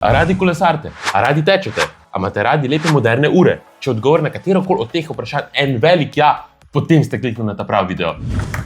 A radi kolesarite? A radi tečete? A imate radi lepe moderne ure? Če odgovor na katerokoli od teh vprašanj en velik ja, potem ste kliknili na ta pravi video.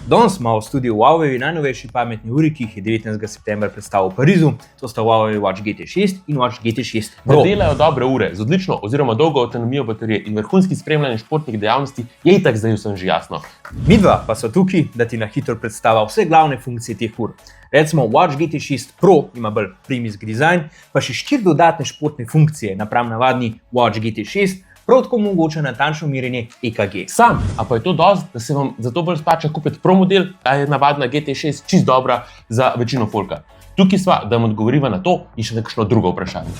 Danes smo v studiu Huawei najnovejši pametni uri, ki jih je 19. septembra predstavil v Parizu. To sta Huawei Watch GT6 in Watch GT6 Pro. Da delajo dobre ure z odlično oziroma dolgo avtonomijo baterije in vrhunski spremljanje športnih dejavnosti, je itak zdaj vsem že jasno. Midva pa so tukaj, da ti na hitro predstava vse glavne funkcije teh ur. Recimo Watch GT6 Pro ima bolj premijski dizajn, pa še 4 dodatne športne funkcije napram navadni Watch GT6, prav tako omogoča natančno merjenje EKG. Sam, a pa je to dosti, da se vam zato bolj splača kupiti Pro model, da je navadna GT6 čisto dobra za večino folka. Tukaj sva, da vam odgovoriva na to in še nekakšno drugo vprašanje.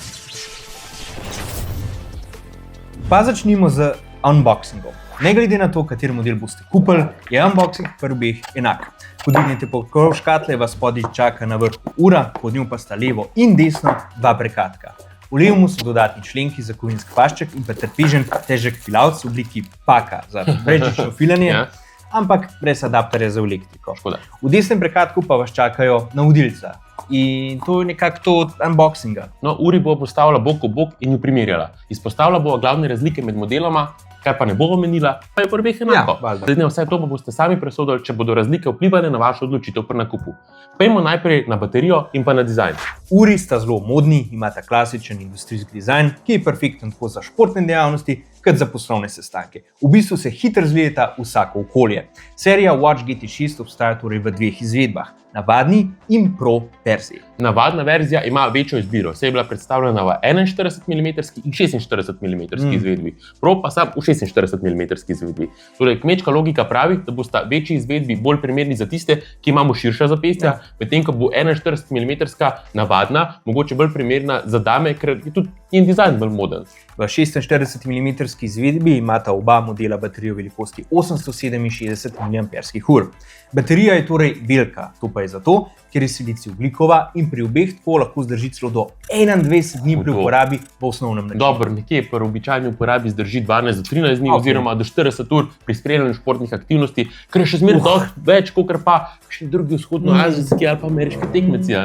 Pa začnimo z unboxingom. Ne glede na to, kateri model boste kupili, je unboxing pri obeh enak. Ko dvignete pokrov škatle, vas spodaj čaka na vrhu ura, pod njo pa sta levo in desno dva prekatka. V levemu so dodatni členki za kovinski pašček in pa trpežen težek filavc v obliki paka za brezžično filanje, ampak brez adapterja za elektriko. Škoda. V desnem prekatku pa vas čakajo navodilca. In to je nekako to od unboxinga. No, uri bo postavila bok v bok in jo primerjala. Izpostavila bo glavne razlike med modeloma, kaj pa ne bo omenila, pa je prvih enako. Ja, vse to pa boste sami presodili, če bodo razlike vplivali na vašo odločitev pri nakupu. Pojdimo najprej na baterijo in pa na dizajn. Uri sta zelo modni, imata klasičen industrijski dizajn, ki je perfekten tako za športne dejavnosti, kot za poslovne sestanke. V bistvu se hitro zvijeta vsako okolje. Serija Watch GT6 obstaja torej v dveh izvedbah, navadni in Pro verziji. Navadna verzija ima večjo izbiro, saj je bila predstavljena v 41 mm in 46 mm izvedbi, Pro pa sam v 46 mm izvedbi. Torej, kmečka logika pravi, da bosta večji izvedbi bolj primerni za tiste, ki imamo širša zapestja, medtem ko bo 41 mm navadna, mogoče bolj primerna za dame, ker je tudi njen dizajn bolj moden. V 46 mm izvedbi imata oba modela baterijo velikosti 867 mAh. Baterija je torej velika, to pa je zato, ker je silicij ogljikova in pri obeh tako lahko zdrži celo do 21 dni pri uporabi v osnovnem načinu. Dobro, nekje pri običajni uporabi zdrži 12 do 13 dni oziroma do 40 ur pri spremljanju športnih aktivnosti, kar je še zmeraj dosti več, kot pa še drugi vzhodnoazijski ali pa ameriški tekmeci.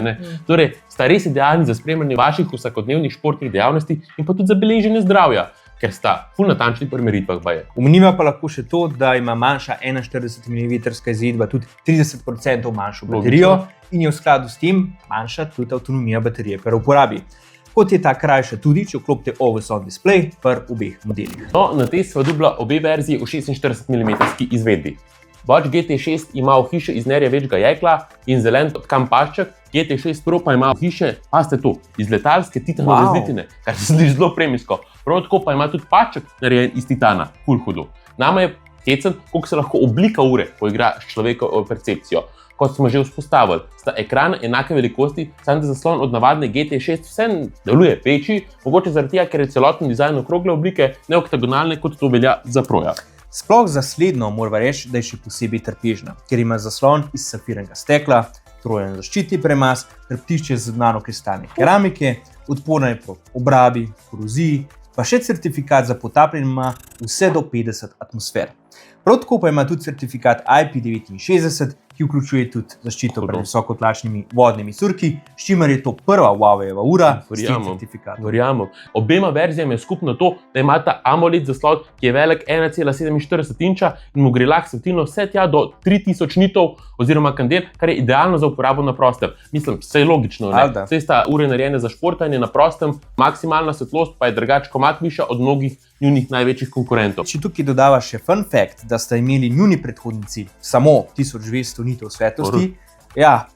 Torej, sta res idealni za spremljanje vaših vsakodnevnih športnih dejavnosti in pa tudi za beleženje zdravja, ker sta ful natančni pri meritvah baje. Omeniva pa lahko še to, da ima manjša 41 mm izvedba tudi 30% manjšo baterijo in je v skladu s tem manjša tudi avtonomija baterije pri uporabi. Kot je ta krajša tudi, če vklopite Always On display pri obeh modelih. No, na test sva dobila obe verziji v 46 mm izvedbi. Watch GT6 ima v hiši iz nerjavečega jekla in zelen tkan pašček, GT6 Pro pa ima v hiši, pazite to, iz letalske titanove zlitine, kar se sliši zelo premijsko. Prav tako pa ima tudi pašček narejen iz titana, ful hudo. Nama je hecen, koliko se lahko oblika ure poigra s človekovo percepcijo. Kot smo že vzpostavili, sta ekrana enake velikosti, samo da zaslon od navadne GT6 vse deluje večji, mogoče zaradi tega, ker je celoten dizajn okrogle oblike, ne oktagonalne, kot to velja za Proja. Sploh za slednjo morava reči, da je še posebej trpežna, ker ima zaslon iz safirnega stekla, trojen zaščitni premaz, hrbtišče z nanokristalne keramike, odporna je proti obrabi, koroziji, pa še certifikat za potapljanje ima vse do 50 atmosfer. Prav tako pa ima tudi certifikat IP69, ki vključuje tudi zaščito pred visokotlačnimi vodnimi curki, s čimer je to prva Huaweiova ura s tem certifikatom. Verjamem. Obema verzijama je skupno to, da imata AMOLED zaslon, ki je velik 1,47 inča in mu gre lahko svetilno vse tja do 3000 nitov oziroma kandel, kar je idealno za uporabo na prostem. Mislim, vse je logično, ne? Vse sta ure narejene za športanje na prostem, maksimalna svetlost pa je drugače komad višja od mnogih njunih največjih konkurentov. Če tukaj dodava še fun fact, da sta imeli njuni predhodnici samo 1200 nitov svetlosti,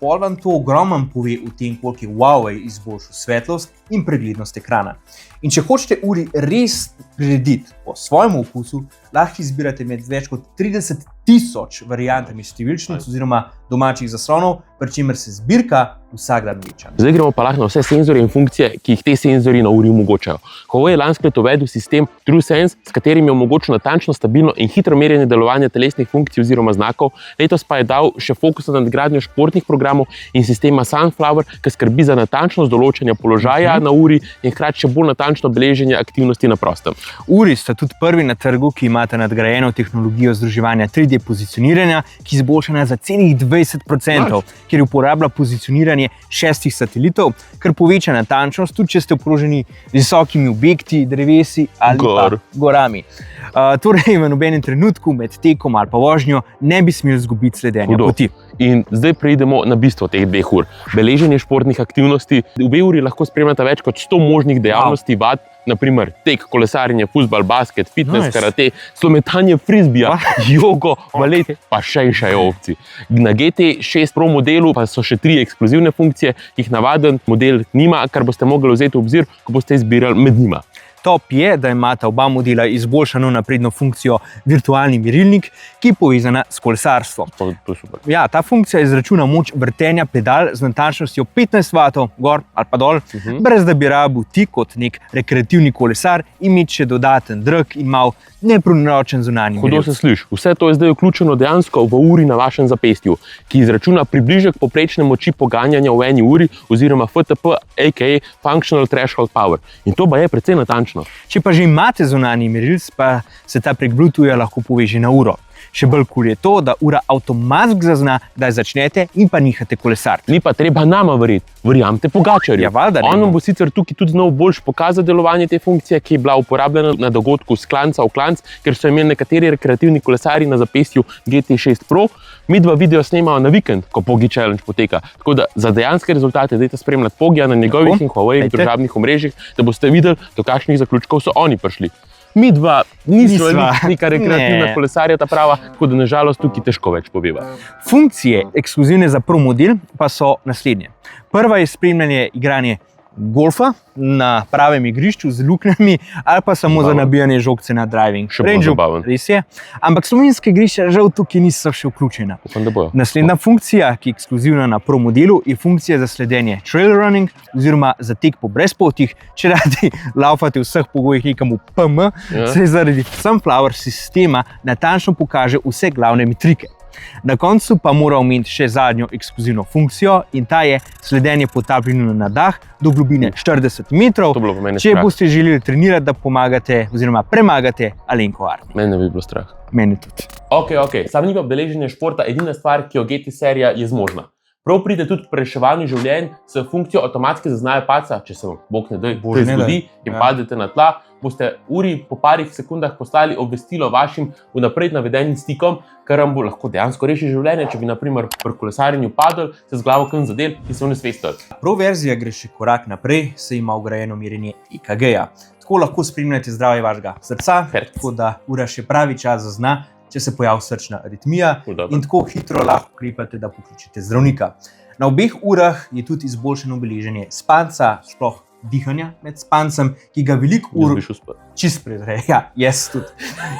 pol vam to ogromno pove o tem, koliko je Huawei izboljšal svetlost in preglednost ekrana. In če hočete uri res prirediti po svojem okusu, lahko izbirate med več kot 30 000 variantami številčnic oziroma domačih zaslonov, pri čemer se zbirka vsak dan veča. Zdaj gremo pa lahko na vse senzorje in funkcije, ki jih te senzorji na uri omogočajo. Huawei je lansko leto uvedel sistem TrueSense, s katerim je omogočil natančno, stabilno in hitro merjenje delovanja telesnih funkcij oziroma znakov. Letos pa je dal še fokus na nadgradnjo športnih programov in sistema Sunflower, ki skrbi za natančnost določanja položaja na uri in hkrati še bolj natančno beleženje aktivnosti na prostem. Uri sta tudi prvi na trgu, ki imata nadgrajeno tehnologijo združevanja 3D 3D pozicioniranja, ki je izboljšana za celih 20%, ker uporablja pozicioniranje 6 satelitov, kar poveča natančnost, tudi če ste obkroženi z visokimi objekti, drevesi ali pa gorami. Torej, v nobenem trenutku med tekom ali pa vožnjo ne bi smeli izgubiti sledenja poti. In zdaj preidemo na bistvo teh 2 ur. Beleženje športnih aktivnosti. V 2 uri lahko spremljate več kot 100 možnih dejavnosti, naprimer tek, kolesarjenje, fuzbal, basket, fitness, karate, slometanje frizbija, jogo, balet, pa še opcij. Na GT6 Pro modelu pa so še 3 ekskluzivne funkcije, ki jih navaden model nima, kar boste mogli vzeti v obzir, ko boste izbirali med njima. Top je, da imata oba modela izboljšano napredno funkcijo virtualni merilnik, ki je povezana s kolesarstvom. To je super. Ja, ta funkcija izračuna moč vrtenja pedal z natančnostjo 15 W gor ali pa dol, brez da bi rabil ti kot nek rekreativni kolesar imeti še dodaten drg in mal neproročen zunanji merilnik. Hudo se sliši. Vse to je zdaj vključeno dejansko v uri na vašem zapestju, ki izračuna približek povprečne moči poganjanja v 1 uri oziroma FTP, aka Functional Threshold Power. In to pa je precej natančno. Če pa že imate zunanji merilc, pa se ta prek Bluetootha lahko poveže na uro. Še bolj kul je to, da ura avtomatsko zazna, kdaj začnete in pa nehate kolesariti. Ni pa treba nama verjeti, verjamete Pogačarju. Ja, valjda ne. On bo sicer tukaj tudi znal boljš pokazati delovanje te funkcije, ki je bila uporabljena na dogodku s klanca v klanc, ker so imeli nekateri rekreativni kolesarji na zapestju GT6 Pro. Midva video snemajo na vikend, ko Pogi Challenge poteka. Tako da za dejanske rezultate dajte spremljati Pogija na njegovih in Huawei družabnih omrežjih, da boste videli, do kakšnih zaključkov so oni prišli. Midva nisva neka rekreativna kolesarja ta prava, tako da nažalost tukaj težko več poveva. Funkcije ekskluzivne za Pro model pa so naslednje. Prva je spremljanje igranja golfa na pravem igrišču z luknjami ali pa samo za nabijanje žogce na driving range. Res je. Ampak slovenske igrišča žal tukaj niso še vključena. Naslednja funkcija, ki je ekskluzivna na Pro modelu, je funkcija za sledenje trail running oziroma za tek po brezpotjih. Če radi laufate v vseh pogojih nekam v PM, se zaradi Sunflower sistema natančno pokaže vse glavne metrike. Na koncu pa mora omeniti še zadnjo ekskluzivno funkcijo in ta je sledenje potapljanju na dah do globine 40 metrov, če boste želeli trenirati, da pomagate oziroma premagate Alenko Armi. Mene bi bilo strah. Mene tudi. Ok, sam ni pa beleženje športa edina stvar, ki jo GT serija je zmožna. Prav pride tudi pri reševanju življenj s funkcijo avtomatske zaznaje padca, če se vam Bog ne daj, to zgodi in padete na tla, boste uri po parih sekundah poslali obvestilo vašim vnaprej navedenim stikom, kar vam bo lahko dejansko rešiti življenje, če bi na primer pri kolesarjenju padli, se z glavo kam zadel in se unesvestili. Pro verzija gre še korak naprej, saj ima vgrajeno merjenje EKG-ja. Tako lahko spremljate zdravje vašega srca, tako da ura še pravi čas zazna, če se pojavi srčna aritmija in tako hitro lahko ukrepate, da pokličete zdravnika. Na obeh urah je tudi izboljšano beleženje spanca, sploh dihanja med spancem, ki ga veliko ur čist prezre. Ja, jaz tudi.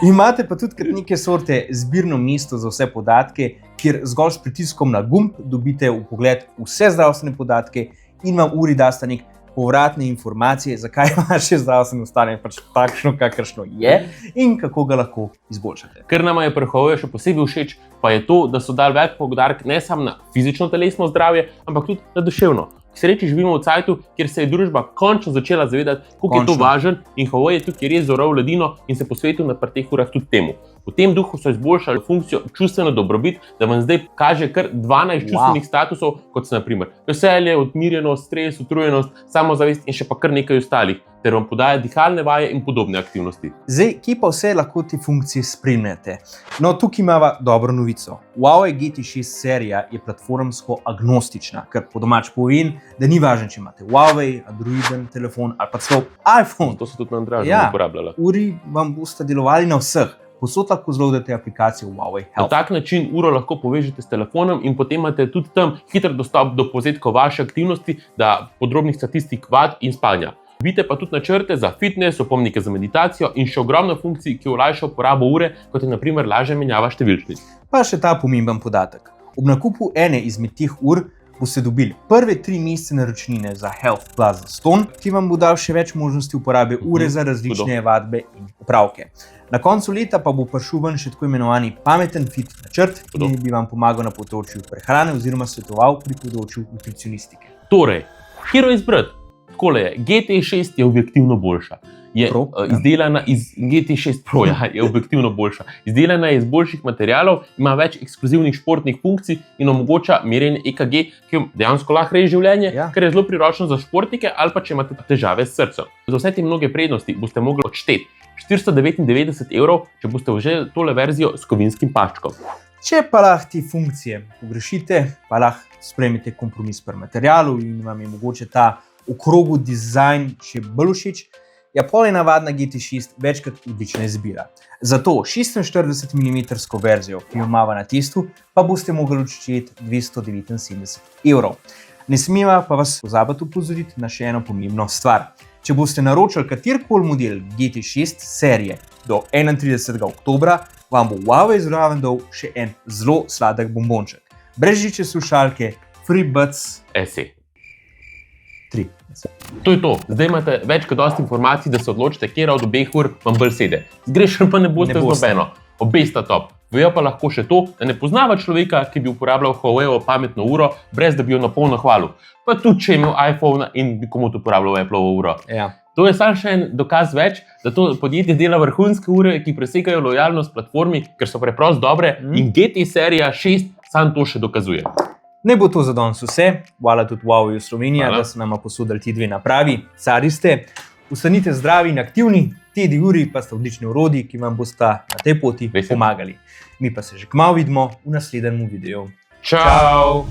Imate pa tudi neke sorte zbirno mesto za vse podatke, kjer zgolj s pritiskom na gumb dobite vpogled vse zdravstvene podatke in vam uri dasta nek povratne informacije, zakaj vaše zdravstveno stanje pač takšno, kakršno je in kako ga lahko izboljšate. Kar nama je pri Huawei še posebej všeč, pa je to, da so dali velik poudarek ne samo na fizično telesno zdravje, ampak tudi na duševno. K sreči živimo v cajtu, kjer se je družba končno začela zavedati, koliko je to važen in Huawei je tukaj res zoral ledino in se posvetil na teh urah tudi temu. V tem duhu so izboljšali funkcijo čustveno dobrobit, da vam zdaj kaže kar 12 čustvenih statusov, kot so na primer veselje, odmirjenost, stres, utrujenost, samozavest in še pa kar nekaj ostalih, ter vam podaja dihalne vaje in podobne aktivnosti. Zdaj, kje pa vse lahko te funkcije spremljate? No, tukaj imamo dobro novico. Huawei GT6 serija je platformsko agnostična, kar po domač povem, da ni važno, če imate Huawei, Androiden telefon ali pa celo iPhone. To so tudi na Androidu uporabljala. Uri vam boste delovali na vseh. Posod lahko zloadate aplikacijo Huawei Health. Na tak način uro lahko povežete s telefonom in potem imate tudi tam hiter dostop do povzetkov vaše aktivnosti, da podrobnih statistik vad in spanja. Vidite pa tudi načrte za fitness, opomnike za meditacijo in še ogromno funkcij, ki olajšajo uporabo ure, kot je na primer lažja menjava številčnic. Pa še ta pomemben podatek. Ob nakupu ene izmed teh ur boste dobili prve 3 mesece naročnine za Health Plus zastonj, ki vam bo dal še več možnosti uporabe ure za različne vadbe in popravke. Na koncu leta pa bo prišel ven še tako imenovani pameten fit načrt, ki bi vam pomagal na področju prehrane oziroma svetoval pri področju nutricionistike. Torej, katero izbrati? Takole je, GT6 je objektivno boljša. Je Pro, izdelana iz GT6 Pro, ja, je objektivno boljša. Izdelana je iz boljših materialov, ima več ekskluzivnih športnih funkcij in omogoča merjenje EKG, ki dejansko lahko reši življenje, kar je zelo priročno za športnike ali pa če imate težave s srcem. Za vse te mnoge prednosti boste mogli odšteti 499 €, če boste vzeli tole verzijo s kovinskim paščkom. Če pa lahko te funkcije pogrešite, pa lahko sprejmete kompromis pri materialu in vam je mogoče ta okrogel dizajn še bolj všeč, ja, pol je navadna GT6 večkrat odlična izbira. Zato 46 mm verzijo, ki jo imamo na testu, pa boste mogli odšteti 279 €. Ne smeva pa vas pozabiti opozoriti na še eno pomembno stvar. Če boste naročili katerikoli model GT6 serije do 31. oktobra, vam bo Huawei zraven dal še en zelo sladek bombonček. Brezžične slušalke, FreeBuds SE. 3. To je to. Zdaj imate več kot dosti informacij, da se odločite, katera od obeh ur vam bolj sede. Zgrešen pa ne boste z nobeno. Obe sta top. Vejo pa lahko še to, da ne poznava človeka, ki bi uporabljal Huawei-ovo pametno uro, brez da bi jo na polno hvalil. Pa tudi, če je imel iPhone in bi komu uporabljal Apple-ovo uro. Ja. To je samo še en dokaz več, da to podjetje dela vrhunske ure, ki presegajo lojalnost platformi, ker so preprosto dobre in GT serija 6 sam to še dokazuje. Ne bo to za danes vse. Hvala tudi Huawei Slovenija, da so nama posodili ti dve napravi. Cari ste. Ostanite zdravi in aktivni. Te dve uri pa sta odlični orodji, ki vam bosta na tej poti pomagali. Mi pa se že kmalu vidimo v naslednjem videu. Čau!